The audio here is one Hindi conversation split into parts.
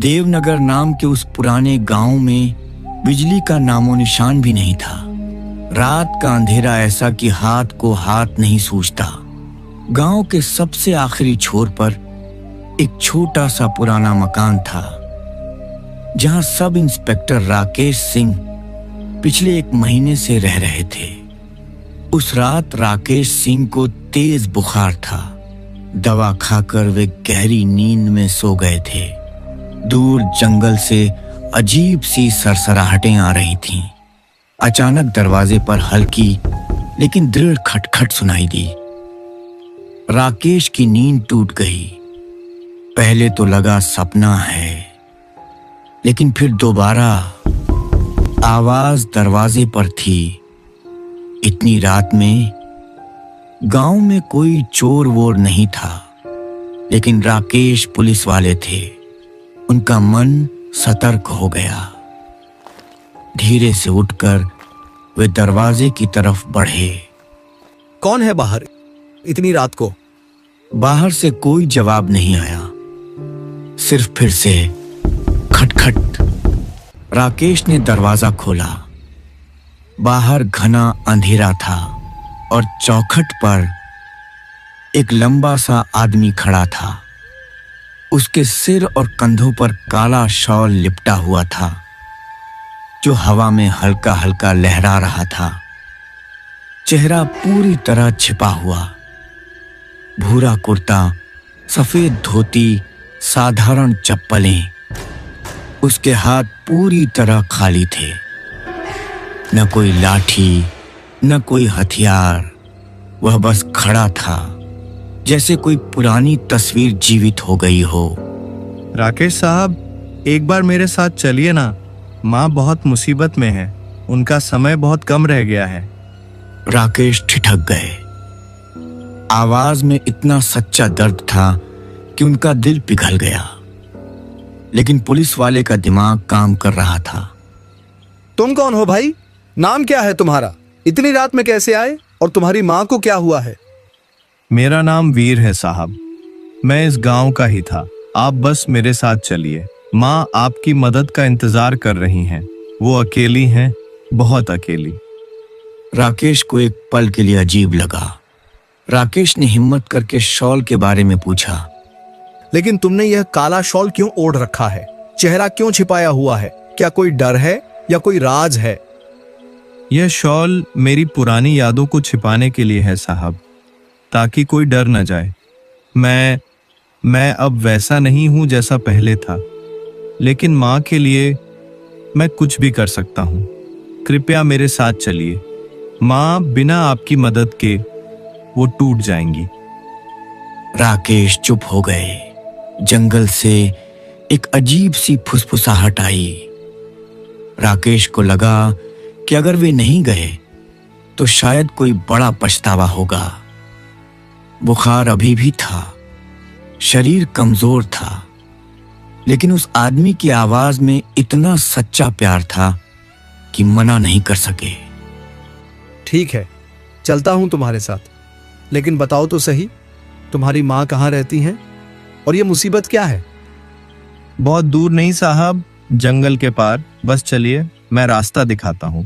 देवनगर नाम के उस पुराने गांव में बिजली का नामो निशान भी नहीं था। रात का अंधेरा ऐसा कि हाथ को हाथ नहीं सूझता। गांव के सबसे आखिरी छोर पर एक छोटा सा पुराना मकान था, जहां सब इंस्पेक्टर राकेश सिंह पिछले 1 महीने से रह रहे थे। उस रात राकेश सिंह को तेज बुखार था। दवा खाकर वे गहरी नींद में सो गए थे। दूर जंगल से अजीब सी सरसराहटें आ रही थीं। अचानक दरवाजे पर हल्की लेकिन दृढ़ खटखट सुनाई दी। राकेश की नींद टूट गई। पहले तो लगा सपना है, लेकिन फिर दोबारा आवाज दरवाजे पर थी। इतनी रात में गांव में कोई चोर वोर नहीं था, लेकिन राकेश पुलिस वाले थे। उनका मन सतर्क हो गया। धीरे से उठकर वे दरवाजे की तरफ बढ़े। कौन है बाहर इतनी रात को? बाहर से कोई जवाब नहीं आया, सिर्फ फिर से खटखट। राकेश ने दरवाजा खोला। बाहर घना अंधेरा था और चौखट पर एक लंबा सा आदमी खड़ा था। उसके सिर और कंधों पर काला शॉल लिपटा हुआ था, जो हवा में हल्का हल्का लहरा रहा था। चेहरा पूरी तरह छिपा हुआ। भूरा कुर्ता, सफेद धोती, साधारण चप्पलें। उसके हाथ पूरी तरह खाली थे। न कोई लाठी, न कोई हथियार। वह बस खड़ा था, जैसे कोई पुरानी तस्वीर जीवित हो गई हो। राकेश साहब, एक बार मेरे साथ चलिए ना। माँ बहुत मुसीबत में है, उनका समय बहुत कम रह गया है। राकेश ठिठक गए। आवाज में इतना सच्चा दर्द था कि उनका दिल पिघल गया। लेकिन पुलिस वाले का दिमाग काम कर रहा था। तुम कौन हो भाई? नाम क्या है तुम्हारा? इतनी रात में कैसे आए? और तुम्हारी माँ को क्या हुआ है? मेरा नाम वीर है साहब। मैं इस गांव का ही था। आप बस मेरे साथ चलिए। माँ आपकी मदद का इंतजार कर रही हैं। वो अकेली हैं, बहुत अकेली। राकेश को एक पल के लिए अजीब लगा। राकेश ने हिम्मत करके शॉल के बारे में पूछा। लेकिन तुमने यह काला शॉल क्यों ओढ़ रखा है? चेहरा क्यों छिपाया हुआ है? क्या कोई डर है या कोई राज है? यह शॉल मेरी पुरानी यादों को छिपाने के लिए है साहब, ताकि कोई डर न जाए। मैं अब वैसा नहीं हूं जैसा पहले था, लेकिन माँ के लिए मैं कुछ भी कर सकता हूँ। कृपया मेरे साथ चलिए। माँ बिना आपकी मदद के वो टूट जाएंगी। राकेश चुप हो गए। जंगल से एक अजीब सी फुसफुसाहट आई। राकेश को लगा कि अगर वे नहीं गए तो शायद कोई बड़ा पछतावा होगा। बुखार अभी भी था, शरीर कमजोर था, लेकिन उस आदमी की आवाज में इतना सच्चा प्यार था कि मना नहीं कर सके। ठीक है, चलता हूं तुम्हारे साथ, लेकिन बताओ तो सही, तुम्हारी माँ कहाँ रहती हैं और ये मुसीबत क्या है? बहुत दूर नहीं साहब, जंगल के पार। बस चलिए, मैं रास्ता दिखाता हूँ।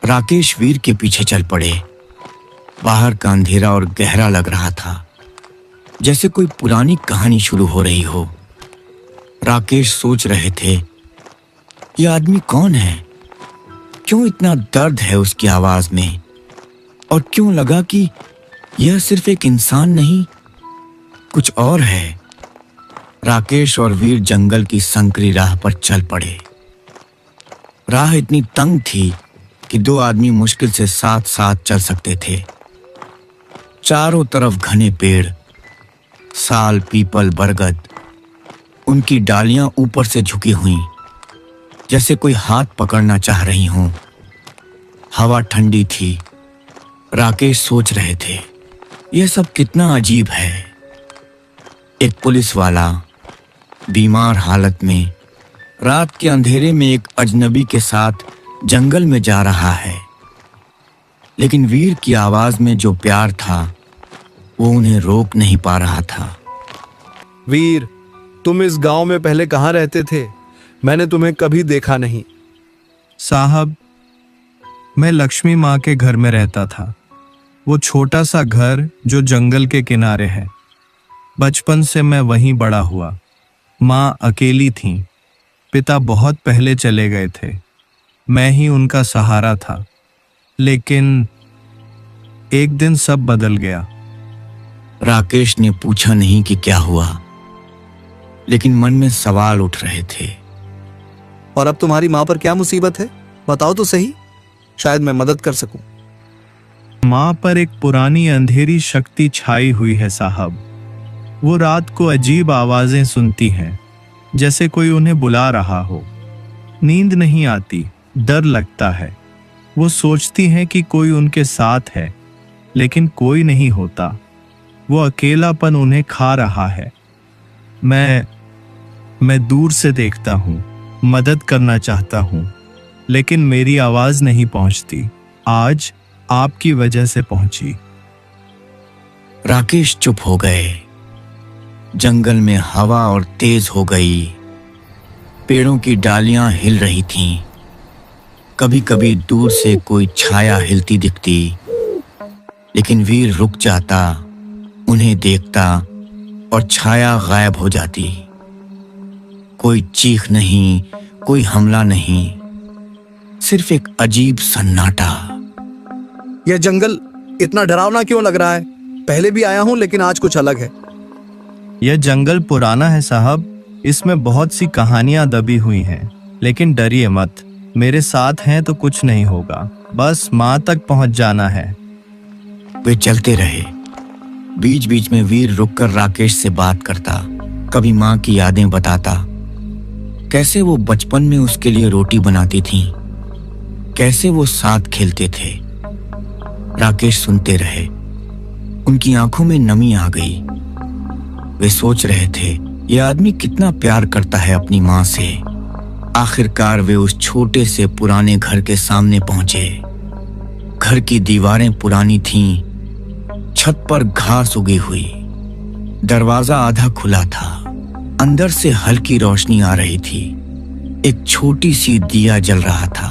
राकेश वीर के पीछे चल पड़े। बाहर का अंधेरा और गहरा लग रहा था, जैसे कोई पुरानी कहानी शुरू हो रही हो। राकेश सोच रहे थे, ये आदमी कौन है? क्यों इतना दर्द है उसकी आवाज में? और क्यों लगा कि यह सिर्फ एक इंसान नहीं, कुछ और है? राकेश और वीर जंगल की संकरी राह पर चल पड़े। राह इतनी तंग थी कि 2 आदमी मुश्किल से साथ साथ चल सकते थे। चारों तरफ घने पेड़, साल, पीपल, बरगद। उनकी डालियां ऊपर से झुकी हुई, जैसे कोई हाथ पकड़ना चाह रही हों। हवा ठंडी थी। राकेश सोच रहे थे, यह सब कितना अजीब है। एक पुलिस वाला बीमार हालत में रात के अंधेरे में एक अजनबी के साथ जंगल में जा रहा है, लेकिन वीर की आवाज में जो प्यार था वो उन्हें रोक नहीं पा रहा था। वीर, तुम इस गांव में पहले कहाँ रहते थे? मैंने तुम्हें कभी देखा नहीं। साहब, मैं लक्ष्मी माँ के घर में रहता था। वो छोटा सा घर जो जंगल के किनारे है। बचपन से मैं वहीं बड़ा हुआ। माँ अकेली थी। पिता बहुत पहले चले गए थे। मैं ही उनका सहारा था। लेकिन एक दिन सब बदल गया। राकेश ने पूछा नहीं कि क्या हुआ, लेकिन मन में सवाल उठ रहे थे। और अब तुम्हारी माँ पर क्या मुसीबत है? बताओ तो सही, शायद मैं मदद कर सकूं। माँ पर एक पुरानी अंधेरी शक्ति छाई हुई है साहब। वो रात को अजीब आवाजें सुनती हैं, जैसे कोई उन्हें बुला रहा हो। नींद नहीं आती, डर लगता है। वो सोचती हैं कि कोई उनके साथ है, लेकिन कोई नहीं होता। वो अकेलापन उन्हें खा रहा है। मैं दूर से देखता हूँ, मदद करना चाहता हूँ, लेकिन मेरी आवाज नहीं पहुंचती। आज आपकी वजह से पहुंची। राकेश चुप हो गए। जंगल में हवा और तेज हो गई। पेड़ों की डालियां हिल रही थीं। कभी कभी दूर से कोई छाया हिलती दिखती, लेकिन वीर रुक जाता, उन्हें देखता और छाया गायब हो जाती। कोई चीख नहीं, कोई हमला नहीं, सिर्फ एक अजीब सन्नाटा। यह जंगल इतना डरावना क्यों लग रहा है? पहले भी आया हूं, लेकिन आज कुछ अलग है। यह जंगल पुराना है साहब। इसमें बहुत सी कहानियां दबी हुई हैं, लेकिन डरिए मत। मेरे साथ हैं तो कुछ नहीं होगा। बस माँ तक पहुंच जाना है। वे चलते रहे। बीच बीच में वीर रुककर राकेश से बात करता, कभी माँ की यादें बताता, कैसे वो बचपन में उसके लिए रोटी बनाती थीं, कैसे वो साथ खेलते थे। राकेश सुनते रहे। उनकी आंखों में नमी आ गई। वे सोच रहे थे, यह आदमी कितना प्यार करता है अपनी माँ से। आखिरकार वे उस छोटे से पुराने घर के सामने पहुंचे। घर की दीवारें पुरानी थीं, छत पर घास उगी हुई। दरवाजा आधा खुला था। अंदर से हल्की रोशनी आ रही थी। एक छोटी सी दिया जल रहा था।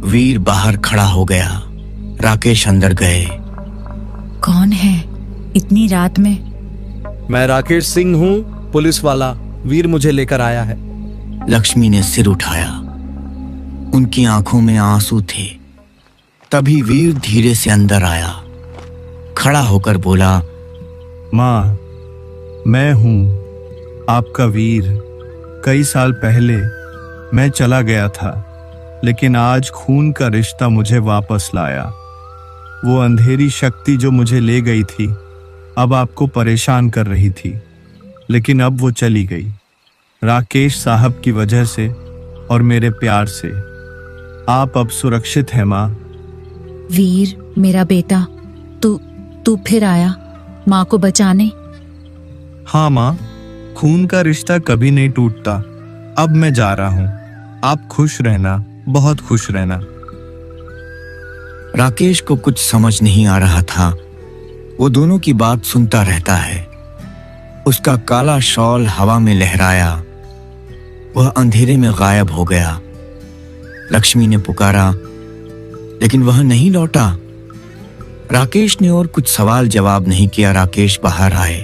वीर बाहर खड़ा हो गया। राकेश अंदर गए। कौन है इतनी रात में? मैं राकेश सिंह हूँ, पुलिस वाला। वीर मुझे लेकर आया है। लक्ष्मी ने सिर उठाया। उनकी आंखों में आंसू थे। तभी वीर धीरे से अंदर आया। खड़ा होकर बोला, माँ, मैं हूँ आपका वीर। कई साल पहले मैं चला गया था, लेकिन आज खून का रिश्ता मुझे वापस लाया। वो अंधेरी शक्ति जो मुझे ले गई थी, अब आपको परेशान कर रही थी, लेकिन अब वो चली गई। राकेश साहब की वजह से और मेरे प्यार से आप अब सुरक्षित हैं माँ। वीर मेरा बेटा, तू फिर आया माँ को बचाने। हाँ माँ, खून का रिश्ता कभी नहीं टूटता। अब मैं जा रहा हूँ। आप खुश रहना, बहुत खुश रहना। राकेश को कुछ समझ नहीं आ रहा था। वो दोनों की बात सुनता रहता है। उसका काला शॉल हवा में लहराया। वह अंधेरे में गायब हो गया। लक्ष्मी ने पुकारा, लेकिन वह नहीं लौटा। राकेश ने और कुछ सवाल जवाब नहीं किया। राकेश बाहर आए।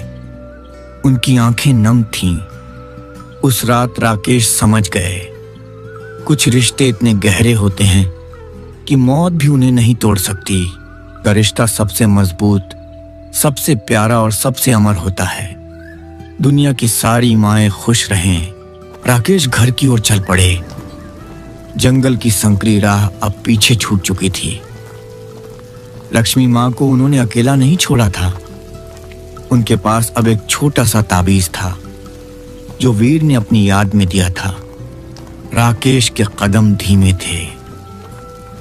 उनकी आंखें नम थीं। उस रात राकेश समझ गए, कुछ रिश्ते इतने गहरे होते हैं कि मौत भी उन्हें नहीं तोड़ सकती। का रिश्ता सबसे मजबूत, सबसे प्यारा और सबसे अमर होता है। दुनिया की सारी माएं खुश रहें। राकेश घर की ओर चल पड़े। जंगल की संकरी राह अब पीछे छूट चुकी थी। लक्ष्मी माँ को उन्होंने अकेला नहीं छोड़ा था। उनके पास अब एक छोटा सा ताबीज था, जो वीर ने अपनी याद में दिया था। राकेश के कदम धीमे थे।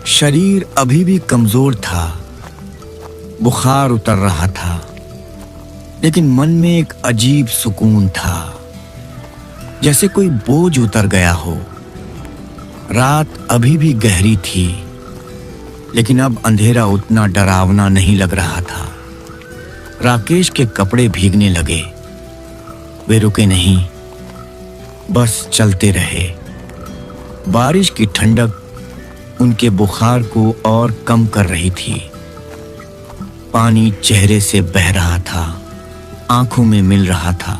शरीर अभी भी कमजोर था। बुखार उतर रहा था, लेकिन मन में एक अजीब सुकून था, जैसे कोई बोझ उतर गया हो। रात अभी भी गहरी थी, लेकिन अब अंधेरा उतना डरावना नहीं लग रहा था। राकेश के कपड़े भीगने लगे। वे रुके नहीं। बस चलते रहे। बारिश की ठंडक उनके बुखार को और कम कर रही थी। पानी चेहरे से बह रहा था, आंखों में मिल रहा था,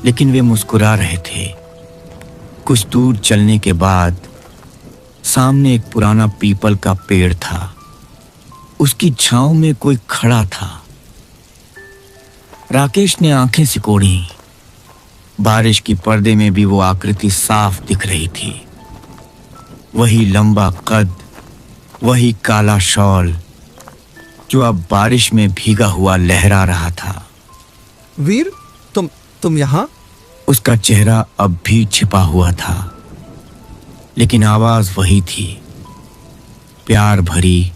लेकिन वे मुस्कुरा रहे थे। कुछ दूर चलने के बाद सामने एक पुराना पीपल का पेड़ था। उसकी छांव में कोई खड़ा था। राकेश ने आंखें सिकोड़ी। बारिश की पर्दे में भी वो आकृति साफ दिख रही थी। वही लंबा कद, वही काला शॉल जो अब बारिश में भीगा हुआ लहरा रहा था। वीर, तुम यहाँ? उसका चेहरा अब भी छिपा हुआ था, लेकिन आवाज वही थी, प्यार भरी,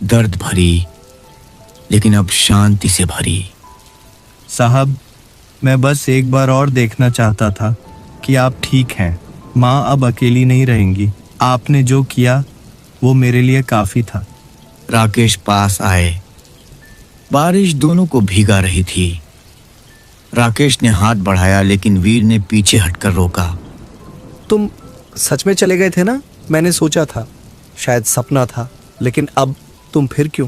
दर्द भरी, लेकिन अब शांति से भरी। साहब, मैं बस एक बार और देखना चाहता था कि आप ठीक हैं। माँ अब अकेली नहीं रहेंगी। आपने जो किया वो मेरे लिए काफी था। राकेश पास आए। बारिश दोनों को भीगा रही थी। राकेश ने हाथ बढ़ाया, लेकिन वीर ने पीछे हटकर रोका। तुम सच में चले गए थे ना? मैंने सोचा था शायद सपना था, लेकिन अब तुम फिर क्यों?